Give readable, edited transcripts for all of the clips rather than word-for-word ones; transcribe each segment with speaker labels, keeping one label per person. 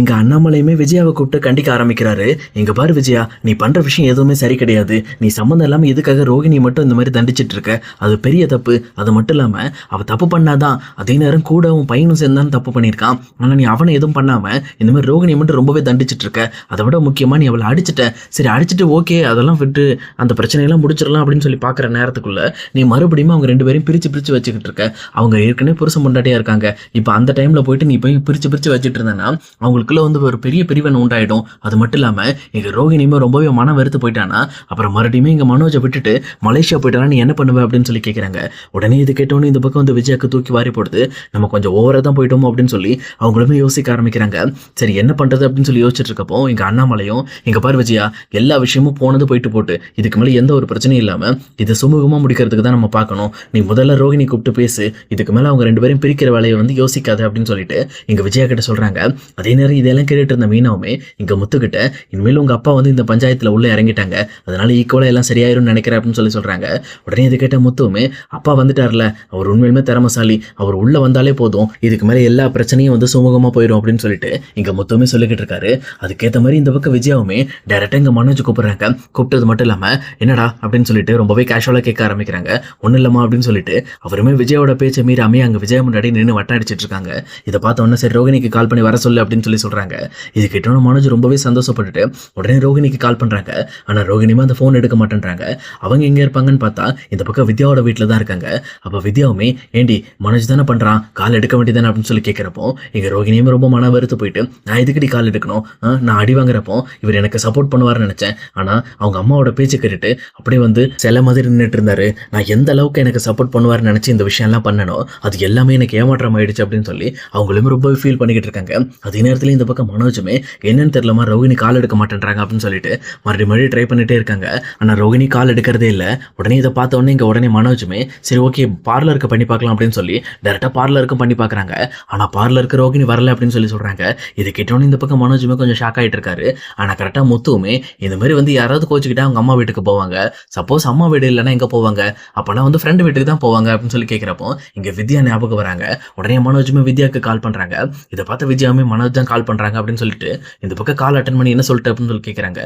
Speaker 1: இங்க அண்ணாமலையுமே விஜயாவை கூப்பிட்டு கண்டிக்க ஆரம்பிக்கிறாரு. இங்க பாரு விஜயா, நீ பண்ற விஷயம் எதுவுமே சரி கிடையாது. நீ சம்மந்தம் இல்லாம எதுக்காக ரோகிணி மட்டும் இந்த மாதிரி தண்டிச்சிட்டு இருக்க? அது பெரிய தப்பு. அது மட்டும் இல்லாம அவ தப்பு பண்ணாதான், அதே நேரம் கூட உன் பையனும் சேர்ந்தாலும் தப்பு பண்ணியிருக்கான். ஆனா நீ அவனை எதுவும் பண்ணாம இந்த மாதிரி ரோகிணி மட்டும் ரொம்பவே தண்டிச்சிட்டு இருக்க. அதை விட முக்கியமா நீ அவளை அடிச்சிட்ட. சரி அடிச்சுட்டு ஓகே, அதெல்லாம் விட்டு அந்த பிரச்சனையெல்லாம் முடிச்சிடலாம் அப்படின்னு சொல்லி பாக்குற நேரத்துக்குள்ள நீ மறுபடியும் அவங்க ரெண்டு பேரையும் பிரிச்சு பிரிச்சு வச்சுக்கிட்டு இருக்க. அவங்க ஏற்கனவே புருஷன் பொண்டாட்டியா இருக்காங்க. இப்போ அந்த டைம்ல போயிட்டு நீ போய் பிரிச்சு பிரிச்சு வச்சுட்டு இருந்தேன்னா அவங்களுக்குள்ள வந்து ஒரு பெரிய பிரிவன் உண்டாயிடும். அது மட்டும் இல்லாம இங்க ரோகிணியுமே ரொம்பவே மனம் வெறுத்து போயிட்டானா அப்புறம் மறுபடியும் இங்க மனோஜை விட்டுட்டு மலேசியா போயிட்டானா நீ என்ன பண்ணுவ அப்படின்னு சொல்லி கேட்குறாங்க. உடனே இது கேட்டோன்னு இந்த பக்கம் வந்து விஜயாக்கு தூக்கி வாரி போடுது. நம்ம கொஞ்சம் ஓவரா தான் போயிட்டோமோ அப்படின்னு சொல்லி அவங்களுமே யோசிக்க ஆரம்பிக்கிறாங்க. சரி என்ன பண்றது அப்படின்னு சொல்லி யோசிச்சுட்டு இருக்கப்போ இங்க அண்ணாமலையும் இங்க பாரு விஜயா, எல்லா விஷயமும் போனது போயிட்டு போட்டு இதுக்கு மேலே எந்த ஒரு பிரச்சனையும் இல்லாம இதை சுமூகமா முடிக்கிறதுக்கு தான் நம்ம பார்க்கணும். நீ முதல்ல ரோகிணி கூப்பிட்டு பேசு. இதுக்கு மேல அவங்க ரெண்டு பேரும் பிரிக்கிற வேலையை வந்து யோசிக்காது அப்படின்னு சொல்லிட்டு இங்க விஜயா கிட்ட சொல்றாங்க. அதே நேரம் இதெல்லாம் கேட்டுட்டு இருந்த மீனாவுமே இங்க முத்துக்கிட்ட இனிமேல் உங்க அப்பா வந்து இந்த பஞ்சாயத்துல உள்ள இறங்கிட்டாங்க, அதனால ஈக்குவலா எல்லாம் சரியாயிரும்னு நினைக்கிறேன் அப்படின்னு சொல்லி சொல்றாங்க. உடனே இது கேட்ட முத்துவுமே அப்பா வந்துட்டார்ல, அவர் உண்மையிலுமே திறமசாலி, அவர் உள்ள வந்தாலே போதும், இதுக்கு மேல எல்லா பிரச்சனையும் வந்து சுமூகமா போயிடும் அப்படின்னு சொல்லிட்டு இங்க முத்துவுமே சொல்லிக்கிட்டு இருக்காரு. அதுக்கேற்ற மாதிரி இந்த பக்கம் விஜயாவுமே டைரக்டா இங்க மனோஜ் கூப்பிடுறாங்க. கூப்பிட்டது மட்டும் இல்லாம என்னடா அப்படின்னு சொல்லிட்டு ரொம்பவே கேஷுவலா கேட்க ஆரம்பிக்கிறாங்க. ஒன்னும் இல்லமா அப்படின்னு சொல்லிட்டு அவருமே விஜயோட பேச்சை மீறாமே அங்க விஜயா முன்னாடி நின்று வட்டம் அடிச்சிட்டு இருக்காங்க. இதை பார்த்த உடனே சரி ரோகிணிக்கு கால் பண்ணி வர சொல்லு அப்படின்னு சொல்லி சொல்றாங்க. இது கேட்டோன்னு மனோஜ் ரொம்பவே சந்தோஷப்பட்டுட்டு உடனே ரோகிணிக்கு கால் பண்றாங்க. ஆனா ரோகிணியுமே அந்த போன் எடுக்க மாட்டேன்றாங்க. அவங்க எங்க இருப்பாங்கன்னு பார்த்தா இந்த பக்கம் வித்யாவோட வீட்டில் தான் இருக்காங்க. அப்ப வித்யாவுமே ஏண்டி மனோஜ் தானே பண்றான், கால் எடுக்க வேண்டியதானே அப்படின்னு சொல்லி கேட்கிறப்போ இங்க ரோகிணியுமே ரொம்ப மன வெறுத்து போயிட்டு நான் எதுக்கடி கால் எடுக்கணும், நான் அடி வாங்குறப்போ இவர் எனக்கு சப்போர்ட் பண்ணுவார்னு நினைச்சேன். ஆனா அவங்க அம்மாவோட பேச்சு கேட்டுட்டு அப்படியே வந்து சில மாதிரி நின்றுட்டு இருந்தாரு. நான் எந்த அளவுக்கு எனக்கு சப்போர்ட் பண்ணுவார்னு நினைச்சு இந்த விஷயம் எல்லாம் பண்ணணும், அது எல்லாமே எனக்கு ஏமாற்றம் ஆயிடுச்சு அப்படின்னு சொல்லி அவங்களுமே ரொம்ப ஃபீல் பண்ணிக்கிட்டு இருக்காங்க. அதே நேரத்துல இந்த பக்கம் மனோஜுமே என்னன்னு தெரியலமா ரோகிணி கால் எடுக்க மாட்டேன்றாங்க அப்படின்னு சொல்லிட்டு மறுபடியும் ட்ரை பண்ணிட்டே இருக்காங்க. ஆனா ரோகிணி கால் எடுக்கிறதே இல்லை. உடனே இதை பார்த்த உடனே இங்க உடனே மனோஜுமே சரி ஓகே பார்லருக்கு பண்ணி பார்க்கலாம் அப்படின்னு சொல்லி டேரக்டா பார்லருக்கும் பண்ணி பார்க்குறாங்க. ஆனா பார்லருக்கு ரோகிணி வரல அப்படின்னு சொல்லி சொல்றாங்க. இது கேட்டோன்னு இந்த பக்கம் மனோஜுமே கொஞ்சம் ஷாக் ஆயிட்டு இருக்காரு. ஆனா கரெக்டா முத்துவுமே இந்த மாதிரி வந்து யாராவது கோச்சுக்கிட்டா அவங்க அம்மா வீட்டுக்கு போவாங்க, சப்போஸ் அம்மா வீடு இல்லைன்னா எங்க போவாங்க, அப்பனா வந்து ஃப்ரெண்டு வீட்டுக்கு தான் போவாங்க அப்படின்னு சொல்லி கேட்கிறப்போ இங்க வித்யா ஞாபகம் வராங்க. உடனே மனோஜுமே வித்யாவுக்கு கால் பண்றாங்க. இதை பார்த்து வித்யாவுமே மனோஜ் தான் கால் பண்றாங்க அப்படின்னு சொல்லிட்டு இந்த பக்கம் கால் அட்டன் பண்ணி என்ன சொல்லிட்டு அப்படின்னு சொல்லி கேட்கறாங்க.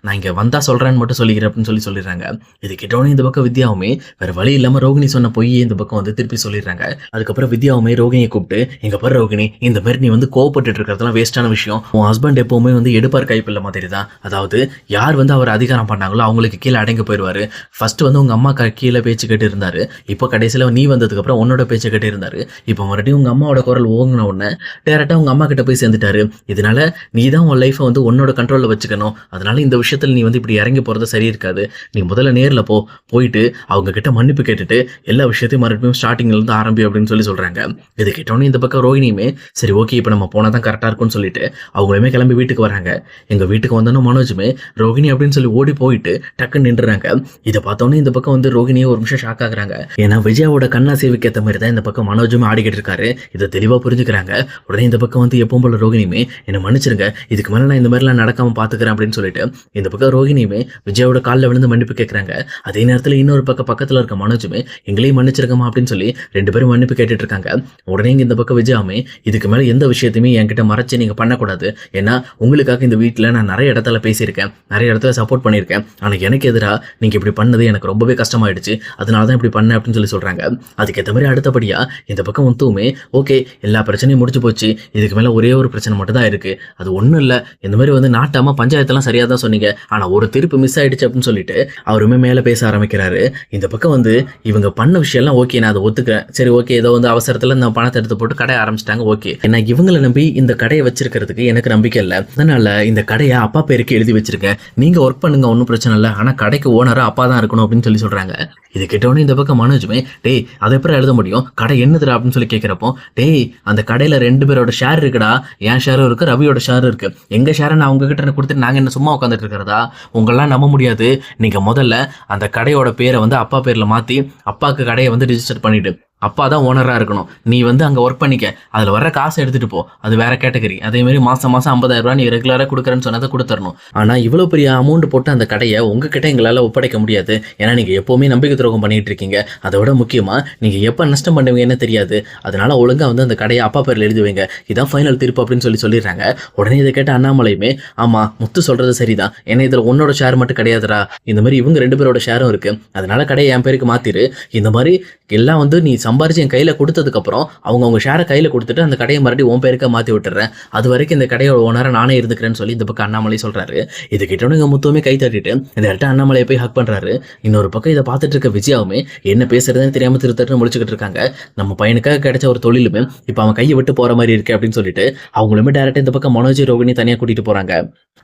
Speaker 1: நான் இங்க வந்தா சொல்றேன்னு மட்டும் சொல்லிக்கிறேன் அப்படின்னு சொல்லிடுறாங்க. இது கேட்டோன்னே இந்த பக்கம் வித்யாவுமே வேற வழி இல்லாம ரோகிணி சொன்ன பொய்யே இந்த பக்கம் வந்து திருப்பி சொல்லிடுறாங்க. அதுக்கப்புறம் வித்யாவுமே ரோகிணியை கூப்பிட்டு இங்க பாரு ரோகிணி, இந்த மாதிரி நீ வந்து கோவப்பட்டு இருக்கிறதுலாம் வேஸ்டான விஷயம். உன் ஹஸ்பண்ட் எப்பவுமே வந்து எடுப்பார் கைப்பில்ல மாதிரி தான். அதாவது யார் வந்து அவர் அதிகாரம் பண்ணாங்களோ அவங்களுக்கு கீழே அடங்கி போயிடுவாரு. ஃபர்ஸ்ட் வந்து உங்க அம்மா கீழே பேச்சு கேட்டு இருந்தாரு, இப்போ கடைசியில் நீ வந்ததுக்கு அப்புறம் உன்னோட பேச்சு கேட்டு இருந்தாரு. இப்போ மறுபடியும் உங்க அம்மாவோட குரல் ஓங்கின உடனே டேரக்டா உங்க அம்மா கிட்ட போய் சேர்ந்துட்டாரு. இதனால நீ தான் உன் லைஃப்பை வந்து உன்னோட கண்ட்ரோலில் வச்சுக்கணும். அதனால இந்த விஷயத்தில் நீ வந்து இப்படி இறங்கி போறது சரி இருக்காது. நீ முதல்ல நேரில் போயிட்டு அவங்க கிட்ட மன்னிப்பு கேட்டுட்டு எல்லா விஷயத்தையும் மறுபடியும் ஸ்டார்டிங்ல இருந்து ஆரம்பி அப்படின்னு சொல்லி சொல்றாங்க. இது கேட்டோன்னே இந்த பக்கம் ரோகிணியுமே சரி ஓகே இப்போ நம்ம போனா தான் கரெக்டா இருக்கும்னு சொல்லிட்டு அவங்களுமே கிளம்பி வீட்டுக்கு வராங்க. எங்க வீட்டுக்கு வந்தோன்னா மனோஜுமே ரோகிணி அப்படின்னு சொல்லி ஓடி போயிட்டு டக்குன்னு நின்றுறாங்க. இதை பார்த்தோன்னே இந்த பக்கம் வந்து ரோகிணியை ஒரு நிமிஷம் ஷாக் ஆகுறாங்க. ஏன்னா விஜயாவோட கண்ணாசேவிக்கு ஏற்ற மாதிரி தான் இந்த பக்கம் மனோஜுமே ஆடிக்கிட்டு இருக்காரு. இதை தெளிவா புரிஞ்சுக்கிறாங்க. உடனே இந்த பக்கம் வந்து எப்பவும் போல ரோகிணியுமே என்ன மன்னிச்சிருங்க, இதுக்கு மேலே நான் இந்த மாதிரிலாம் நடக்காம பாத்துக்கிறேன் அப்படின்னு சொல்லிட்டு இந்த பக்கம் ரோகிணியுமே விஜயாவோட காலில் விழுந்து மன்னிப்பு கேட்கறாங்க. அதே நேரத்தில் இன்னொரு பக்கத்துல இருக்க மனோஜுமே எங்களையும் மன்னிச்சிருக்கமா அப்படின்னு சொல்லி ரெண்டு பேரும் மன்னிப்பு கேட்டுட்டு இருக்காங்க. உடனே இந்த பக்கம் விஜயாவுமே இதுக்கு மேலே எந்த விஷயத்தையுமே என்கிட்ட மறைச்சு நீங்க பண்ணக்கூடாது. ஏன்னா உங்களுக்காக இந்த வீட்டில் நான் நிறைய இடத்துல பேசியிருக்கேன், நிறைய இடத்துல சப்போர்ட் பண்ணியிருக்கேன். ஆனால் எனக்கு எதிராக நீங்க இப்படி பண்ணது எனக்கு ரொம்பவே கஷ்டமாயிடுச்சு, அதனால தான் இப்படி பண்ணேன் அப்படின்னு சொல்லி சொல்றாங்க. அதுக்கேற்ற மாதிரி அடுத்தபடியா இந்த பக்கம் முத்துவுமே ஓகே எல்லா பிரச்சனையும் முடிச்சு போச்சு, இதுக்கு மேலே ஒரே ஒரு பிரச்சனை மட்டும் தான் இருக்கு, அது ஒன்றும் இல்லை, இந்த மாதிரி வந்து நாட்டாம பஞ்சாயத்தெல்லாம் சரியாக தான் சொன்னீங்க, ஆனால் ஒரு திருப்பு மிஸ் ஆயிடுச்சு அப்படின்னு சொல்லிட்டு அவருமே மேலே பேச ஆரம்பிக்கிறாரு. இந்த பக்கம் வந்து இவங்க பண்ண விஷயம்லாம் ஓகே, நான் அதை ஒத்துக்கிறேன், சரி ஓகே ஏதோ வந்து அவசரத்தில் இந்த பணத்தை எடுத்து போட்டு கடையை ஆரம்பிச்சிட்டாங்க ஓகே, ஏன்னா இவங்களை நம்பி இந்த கடையை வச்சிருக்கிறதுக்கு எனக்கு நம்பிக்கை இல்லை, அதனால இந்த கடையை அப்பா பேருக்கு எழுதி வச்சிருக்கேன், நீங்க ஒர்க் பண்ணுங்க ஒன்றும் பிரச்சனை இல்லை, ஆனால் கடைக்கு ஓனரா அப்பா தான் இருக்கணும் அப்படின்னு சொல்லி சொல்றாங்க. இது கேட்டோன்னே இந்த பக்கம் மனோஜுமே டேய் அதை எப்படி எழுத முடியும், கடை என்னதுடா அப்படின்னு சொல்லி கேட்கிறப்போ டேய் அந்த கடையில் 2 பேரோட ஷேர் இருக்குடா, என் ஷேரும் இருக்கு ரவியோட ஷேரும் இருக்கு, எங்க ஷேரை நான் உங்ககிட்ட கொடுத்துட்டு நாங்கள் என்ன சும்மா உட்காந்துட்டு இருக்கிறதா, உங்களெல்லாம் நம்ப முடியாது, நீங்க முதல்ல அந்த கடையோட பேரை வந்து அப்பா பேர்ல மாத்தி அப்பாவுக்கு கடையை வந்து ரிஜிஸ்டர் பண்ணிட்டு அப்பா தான் ஓனரா இருக்கணும். நீ அங்க ஒர்க் பண்ணிக்க. அதுல வர்ற காசை எடுத்துட்டு போ. அது வேற கேட்டகரி. அதே மாதிரி மாசம் மாசம் 50,000 நீ ரெகுலரா குடுக்குறேன்னு சொன்னதை கொடுத்துறணும். ஆனா இவ்வளவு பெரிய அமௌண்ட் போட்டு அந்த கடையை உங்ககிட்ட எங்களால ஒப்படைக்க முடியாது. ஏன்னா நீங்க எப்பவுமே நம்பிக்கை துரோகம் பண்ணிட்டு இருக்கீங்க. அதை விட முக்கியமா நீங்க எப்ப நஷ்டம் பண்ணுவீங்கன்னு தெரியாது. அதனால ஒழுங்கா அந்த கடையை அப்பா பேர்ல எழுதி வைங்க. இதான் ஃபைனல் தீர்ப்பு அப்படின்னு சொல்லிடுறாங்க. உடனே இதை கேட்ட அண்ணாமலையுமே, ஆமா முத்து சொல்றது சரிதான். ஏன்னா இதுல உன்னோட ஷேர் மட்டும் கிடையாதுடா. இந்த மாதிரி இவங்க 2 பேரோட ஷேரும் இருக்கு. அதனால கடையை என் பேருக்கு மாத்திரு. இந்த மாதிரி எல்லாம் நீ சம்பாரிச்சு என் கையில கொடுத்ததுக்கு அப்புறம் அவங்க ஷேரை கையில கொடுத்துட்டு அந்த கடையை மறுபடியும் உன் பேருக்க மாத்தி விட்டுறேன். அது வரைக்கும் இந்த கடையோட ஓனரா நானே இருந்துக்கிறேன்னு சொல்லி இந்த பக்கம் அண்ணாமலை சொல்றாரு. இது கிட்ட முத்துவுமே கை தட்டிட்டு இந்த இடத்த அண்ணாமலையை போய் ஹக் பண்றாரு. இன்னொரு பக்கம் இதை பார்த்துட்டு இருக்க விஜயாவுமே என்ன பேசுறதுன்னு தெரியாம திருத்தட்டு முடிச்சுக்கிட்டு இருக்காங்க. நம்ம பையனுக்காக கிடைச்ச ஒரு தொழிலுமே இப்ப அவன் கையை விட்டு போற மாதிரி இருக்கு அப்படின்னு சொல்லிட்டு அவங்களுமே டைரக்டா இந்த பக்கம் மனோஜ் ரோகிணி தனியா கூட்டிட்டு போறாங்க.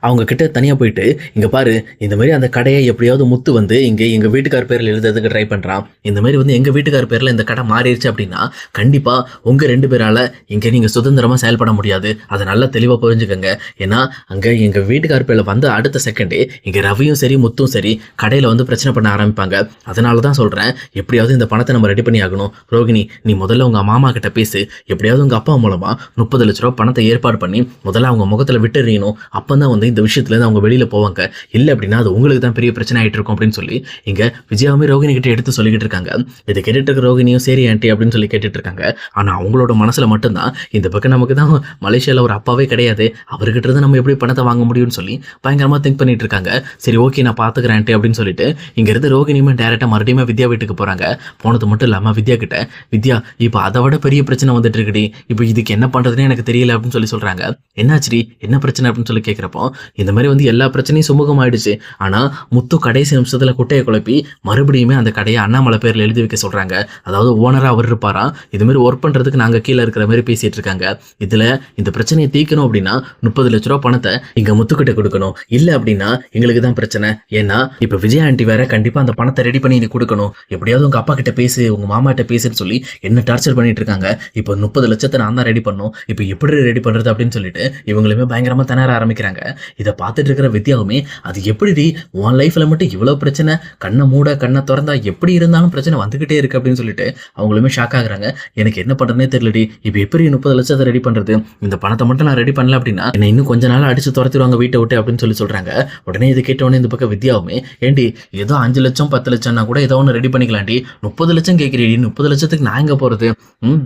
Speaker 1: அவங்க கிட்ட தனியா போயிட்டு, இங்க பாரு இந்த மாதிரி அந்த கடையை எப்படியாவது முத்து இங்க எங்க வீட்டுக்கார் பேர்ல எழுதுறதுக்கு ட்ரை பண்றான். இந்த மாதிரி எங்க வீட்டுக்கார் பேர்ல இந்த கடை மாறிடுச்சு அப்படின்னா கண்டிப்பா உங்க 2 பேரால இங்க நீங்க சுதந்திரமா செயல்பட முடியாது. அதை நல்லா தெளிவா புரிஞ்சுக்கங்க. ஏன்னா அங்க எங்க வீட்டுக்கார் பேர்ல அடுத்த செகண்டே இங்க ரவியும் சரி முத்தும் சரி கடையில பிரச்சனை பண்ண ஆரம்பிப்பாங்க. அதனாலதான் சொல்றேன், எப்படியாவது இந்த பணத்தை நம்ம ரெடி பண்ணி ஆகணும். ரோகிணி, நீ முதல்ல உங்க மாமா கிட்ட பேசு. எப்படியாவது உங்க அப்பா மூலமா 30 லட்ச ரூபாய் பணத்தை ஏற்பாடு பண்ணி முதல்ல அவங்க முகத்துல விட்டுறீணும். அப்பதான் இந்த விஷயத்துல இருந்து அவங்க வெளியில போவாங்க. இல்ல அப்படின்னா அது உங்களுக்கு தான் பெரிய பிரச்சனை ஆயிட்டு இருக்கும் அப்படின்னு சொல்லி இங்க விஜயாவுமே ரோகிணி கிட்ட எடுத்து சொல்லிக்கிட்டு இருக்காங்க. இதை கேட்டுட்டு இருக்க ரோகிணியும் சரி ஆண்டி அப்படின்னு சொல்லி கேட்டுட்டு இருக்காங்க. ஆனா அவங்களோட மனசுல மட்டும்தான் இந்த பக்கம் நமக்கு தான் மலேசியால ஒரு அப்பாவே கிடையாது, அவர்கிட்ட இருந்து நம்ம எப்படி பணத்தை வாங்க முடியும்னு சொல்லி பயங்கரமா திங்க் பண்ணிட்டு இருக்காங்க. சரி ஓகே நான் பாத்துக்கிறேன் ஆண்டி அப்படின்னு சொல்லிட்டு இங்க இருந்து ரோகிணியுமே டைரக்டா மறுபடியும் வித்யா வீட்டுக்கு போறாங்க. போனது மட்டும் இல்லாம வித்யா கிட்ட, வித்யா இப்ப அதை விட பெரிய பிரச்சனை வந்துட்டு இருக்குடி, இப்ப இதுக்கு என்ன பண்றதுன்னு எனக்கு தெரியல அப்படின்னு சொல்லி சொல்றாங்க. என்னாச்சு என்ன பிரச்சனை அப்படின்னு சொல்லி கேட்கிறப்போ இந்த மாதிரி எல்லா பிரச்சனையும் சுமூகம் ஆயிடுச்சு. ஆனா முத்து கடைசி நிமிஷத்துல குட்டையை குழப்பி மறுபடியுமே அந்த கடையை அண்ணாமலை பேர்ல எழுதி வைக்க சொல்றாங்க. அதாவது ஓனரா அவர் இருப்பாரா, இது மாதிரி ஒர்க் பண்றதுக்கு நாங்க கீழே இருக்கிற மாதிரி பேசிட்டு இருக்காங்க. இதுல இந்த பிரச்சனையை தீக்கணும் அப்படின்னா 30 லட்ச ரூபாய் பணத்தை இங்க முத்துக்கிட்ட கொடுக்கணும். இல்ல அப்படின்னா எங்களுக்கு தான் பிரச்சனை. ஏன்னா இப்ப விஜயா ஆண்டி வேற கண்டிப்பா அந்த பணத்தை ரெடி பண்ணி நீ கொடுக்கணும். எப்படியாவது உங்க அப்பா கிட்ட பேசு, உங்க மாமா கிட்ட பேசுன்னு சொல்லி என்ன டார்ச்சர் பண்ணிட்டு இருக்காங்க. இப்போ 30 லட்சத்தை நான் தான் ரெடி பண்ணும். இப்ப எப்படி ரெடி பண்றது அப்படின்னு சொல்லிட்டு இவங்களுமே பயங்கரமா திணற ஆரம்பிக்கிறாங்க. இதை பார்த்துட்டு இருக்கிற வித்யாவுமே, அது எப்படி உன் லைஃப்ல மட்டும் இவ்வளவு பிரச்சனை, கண்ணை மூட கண்ணை திறந்தா எப்படி இருந்தாலும் பிரச்சனை வந்துகிட்டே இருக்கு அப்படின்னு சொல்லிட்டு அவங்களுமே ஷாக் ஆகுறாங்க. எனக்கு என்ன பண்றதுனே தெரியலடி, இப்ப எப்படி 30 லட்சத்தை ரெடி பண்றது, இந்த பணத்தை மட்டும் நான் ரெடி பண்ணல அப்படின்னா என்ன இன்னும் கொஞ்ச நாள் அடிச்சு துரத்திடுவாங்க வீட்டை விட்டு அப்படின்னு சொல்லி சொல்றாங்க. உடனே இது கேட்டவொடனே இந்த பக்கம் வித்யாவுமே, ஏண்டி ஏதோ 5 லட்சம் 10 லட்சம்னா கூட ஏதோ ஒன்று ரெடி பண்ணிக்கலாண்டி, 30 லட்சம் கேட்கிறீடி, 30 லட்சத்துக்கு நான் எங்க போறது,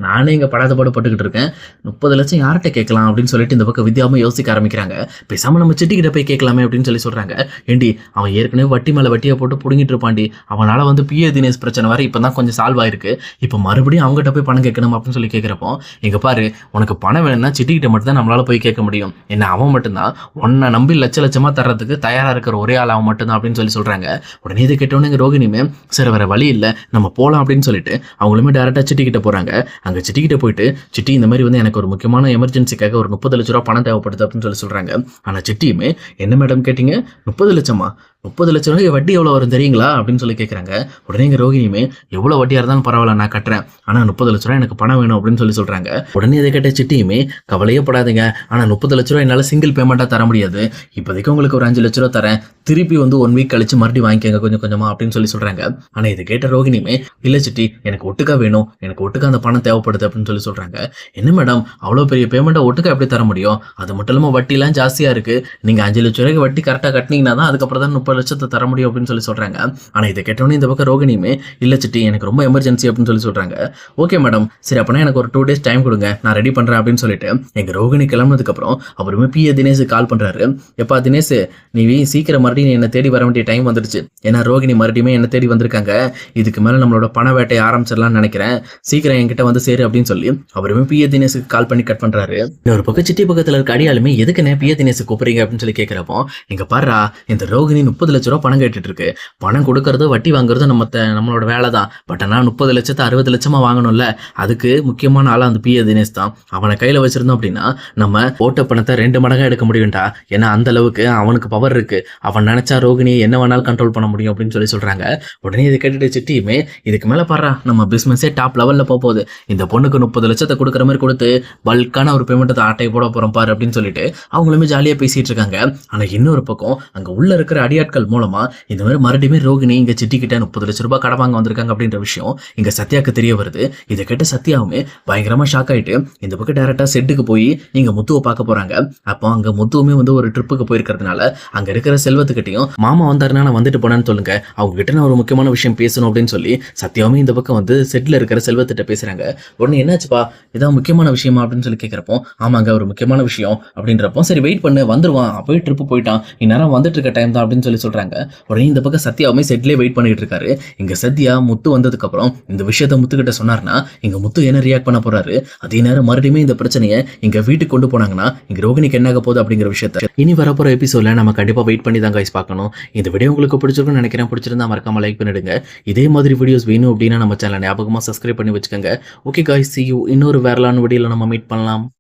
Speaker 1: நானே இங்க படாத பாடு பட்டுக்கிட்டு இருக்கேன், 30 லட்சம் யார்கிட்ட கேட்கலாம் அப்படின்னு சொல்லிட்டு இந்த பக்கம் வித்யாவும் யோசிக்க ஆரம்பிக்கிறாங்க. பேசாம நம்ம சிட்டிக்கிட்ட போய் கேட்கலாமே அப்படின்னு சொல்லி சொல்றாங்க. ஏண்டி அவன் ஏற்கனவே வட்டி மேல வட்டியை போட்டு புடுங்கிட்டு இருப்பாண்டி, அவனால பிஏ தினேஷ் பிரச்சனை வர இப்பதான் கொஞ்சம் சால்வ் ஆயிருக்கு, இப்ப மறுபடியும் அவங்ககிட்ட போய் பணம் கேட்கணும் அப்படின்னு சொல்லி கேட்கிறப்போ, எங்க பாரு உனக்கு பணம் வேணும்னா சிட்டிக்கிட்ட மட்டும் தான் நம்மளால போய் கேட்க முடியும். என்ன அவன் மட்டும்தான் உன்னை நம்பி லட்சமா தர்றதுக்கு தயாரா இருக்கிற ஒரே ஆள் அவன் மட்டும்தான் அப்படின்னு சொல்லி சொல்றாங்க. உடனே இதை கேட்டவொடனே ரோகிணியுமே, சரி வேற வழி இல்லை நம்ம போலாம் அப்படின்னு சொல்லிட்டு அவங்களுமே டேரக்டா சிட்டிக்கிட்ட போறாங்க. அங்க சிட்டிக்கிட்ட போயிட்டு, சிட்டி இந்த மாதிரி எனக்கு ஒரு முக்கியமான எமர்ஜென்சிக்காக ஒரு 30 லட்ச ரூபாய் பணம் தேவைப்படுது அப்படின்னு சொல்லி சொல்றாங்க. ஆனா சிட்டியுமே, என்ன மேடம் கேட்டீங்க, 30 லட்சமா, 30 லட்சம் ரூபாய் வட்டி எவ்வளவு வரும் தெரியுங்களா அப்படின்னு சொல்லி கேட்கறாங்க. உடனே இங்க ரோகிணியுமே, எவ்வளவு வட்டியா இருந்தாலும் பரவாயில்ல நான் கட்டுறேன், ஆனா 30 லட்ச ரூபாய் எனக்கு பணம் வேணும் அப்படின்னு சொல்லி சொல்றாங்க. உடனே இதை கேட்ட சிட்டியுமே, கவலையே படாதீங்க, ஆனா 30 லட்ச ரூபாய் என்னால சிங்கிள் பேமெண்டா தர முடியாது, இப்போதைக்கு உங்களுக்கு ஒரு 5 லட்ச ரூபாய் தரேன், திருப்பி 1 வீக் கழிச்சு மறுபடியும் வாங்கிக்கங்க கொஞ்சம் கொஞ்சமா அப்படின்னு சொல்லி சொல்றாங்க. ஆனா இதை கேட்ட ரோகிணியுமே, இல்ல சிட்டி எனக்கு ஒட்டுக்கா வேணும், எனக்கு ஒட்டுக்கா அந்த பணம் தேவைப்படுது அப்படின்னு சொல்லி சொல்றாங்க. என்ன மேடம் அவ்வளவு பெரிய பேமெண்ட்டை ஒட்டுக்கா எப்படி தர முடியும், அது மட்டும் இல்லாம வட்டி எல்லாம் ஜாஸ்தியா இருக்கு, நீங்க 5 லட்ச ரூபாய்க்கு வட்டி கரெக்டா கட்டினீங்கன்னா தான் அதுக்கப்புறம் தான் 30 லட்சத்தை தர முடியும் அப்படின்னு சொல்லி சொல்றாங்க. ஆனா இதை கேட்டோன்னே இந்த பக்கம் ரோகிணியுமே, இல்ல சிட்டி எனக்கு ரொம்ப எமர்ஜென்சி அப்படின்னு சொல்லி சொல்றாங்க. ஓகே மேடம், சரி அப்பனா எனக்கு ஒரு 2 days டைம் கொடுங்க, நான் ரெடி பண்றேன் அப்படின்னு சொல்லிட்டு எங்க ரோகிணி கிளம்புனதுக்கு அப்புறம் அவருமே பிஏ தினேஷுக்கு கால் பண்றாரு. எப்பா தினேஷ், நீ சீக்கிரம் மறுபடியும் என்ன தேடி வர வேண்டிய டைம் வந்துருச்சு, ஏன்னா ரோகிணி மறுபடியுமே என்ன தேடி வந்திருக்காங்க, இதுக்கு மேல நம்மளோட பண வேட்டையை ஆரம்பிச்சிடலாம்னு நினைக்கிறேன், சீக்கிரம் என்கிட்ட வந்து சேரு அப்படின்னு சொல்லி அவருமே பிஏ தினேஷுக்கு கால் பண்ணி கட் பண்றாரு. இன்னொரு பக்கம் சிட்டி பக்கத்துல இருக்க அடியாலுமே, எதுக்கு பிஏ தினேஷ் கூப்பிடுறீங்க அப்படின்னு சொல்லி கேட்கிறப்போ, இங்க பாருடா இந்த ரோகிணி 30 லட்ச ரூபாய் பணம் கேட்டுட்டு இருக்கு, பணம் கொடுக்கறது வட்டி வாங்குறது நம்மளோட வேலை தான், பட் ஆனா 30 லட்சத்தை 60 லட்சமா வாங்கணும்ல, அதுக்கு முக்கியமான ஆளா அந்த பிஏ தினேஷ் தான், அவனை கையில வச்சிருந்தோம் அப்படின்னா நம்ம ஓட்ட பணத்தை 2 மடங்கா எடுக்க முடியும்டா, ஏன்னா அந்த அளவுக்கு அவனுக்கு பவர் இருக்கு, அவன் நினைச்சா ரோகிணியை என்ன வேணாலும் கண்ட்ரோல் பண்ண முடியும் அப்படின்னு சொல்லி சொல்றாங்க. உடனே இதை கேட்டுட்டு சிட்டியுமே, இதுக்கு மேல பாரு நம்ம பிசினஸே டாப் லெவல்ல போகுது, இந்த பொண்ணுக்கு 30 லட்சத்தை கொடுக்குற மாதிரி கொடுத்து பல்கான ஒரு பேமெண்ட்டை ஆட்டை போட போறோம் பாரு அப்படின்னு சொல்லிட்டு அவங்களுமே ஜாலியா பேசிட்டு இருக்காங்க. ஆனா இன்னொரு பக்கம் அங்க உள்ள இருக்கிற ஆட்கள் மூலமா இந்த மாதிரி மறுபடியும் ரோகிணி இங்க சிட்டி கிட்ட 30 லட்சம் ரூபாய் கடன் வாங்க வந்திருக்காங்க அப்படின்ற விஷயம் இங்க சத்யாக்கு தெரிய வருது. இதை கேட்ட சத்யாவுமே பயங்கரமா ஷாக் ஆயிட்டு இந்த பக்கம் டைரக்டா செட்டுக்கு போய் இங்க முத்துவை பார்க்க போறாங்க. அப்போ அங்க முத்துவுமே வந்து ஒரு ட்ரிப்புக்கு போயிருக்கிறதுனால அங்க இருக்கிற செல்வத்துக்கிட்டையும் மாமா வந்தாருன்னா நான் வந்துட்டு போனேன்னு சொல்லுங்க, அவங்க கிட்ட நான் ஒரு முக்கியமான விஷயம் பேசணும் அப்படின்னு சொல்லி சத்யாவுமே இந்த பக்கம் வந்து செட்ல இருக்கிற செல்வத்திட்ட பேசுறாங்க. உடனே என்னாச்சுப்பா, இதான் முக்கியமான விஷயமா அப்படின்னு சொல்லி கேட்கிறப்போ, ஆமாங்க ஒரு முக்கியமான விஷயம் அப்படின்றப்போ, சரி வெயிட் பண்ணு வந்துருவான், அப்பவே ட்ரிப்பு போயிட்டான், இந்நேரம் வந்துட்டு இருக்க டைம் தான் அப்படின்னு சொல்லி சொல்றாங்க. உடனே இந்த பக்கம் சத்யாவுமே செட்லேயே வெயிட் பண்ணிட்டு இருக்காரு. இங்க சத்யா முத்து வந்ததுக்கு அப்புறம் இந்த விஷயத்த முத்துக்கிட்ட சொன்னார்னா இங்க முத்து என்ன ரியாக்ட் பண்ண போறாரு, அதே நேரம் மறுபடியும் இந்த பிரச்சனையை இங்க வீட்டுக்கு கொண்டு போனாங்கன்னா இங்க ரோகிணிக்கு என்ன ஆக போகுது அப்படிங்கிற விஷயத்த இனி வரப்போற எபிசோட்ல நம்ம கண்டிப்பா வெயிட் பண்ணி தான் கைஸ் பார்க்கணும். இந்த வீடியோ உங்களுக்கு பிடிச்சிருக்கும்னு நினைக்கிறேன். பிடிச்சிருந்தா மறக்காம லைக் பண்ணிடுங்க. இதே மாதிரி வீடியோஸ் வேணும் அப்படின்னா நம்ம சேனலை ஞாபகமா சப்ஸ்கிரைப் பண்ணி வச்சுக்கோங்க. ஓகே கைஸ், see you இன்னொரு வேறலான வீடியோல நம்ம மீட் பண்ணலாம்.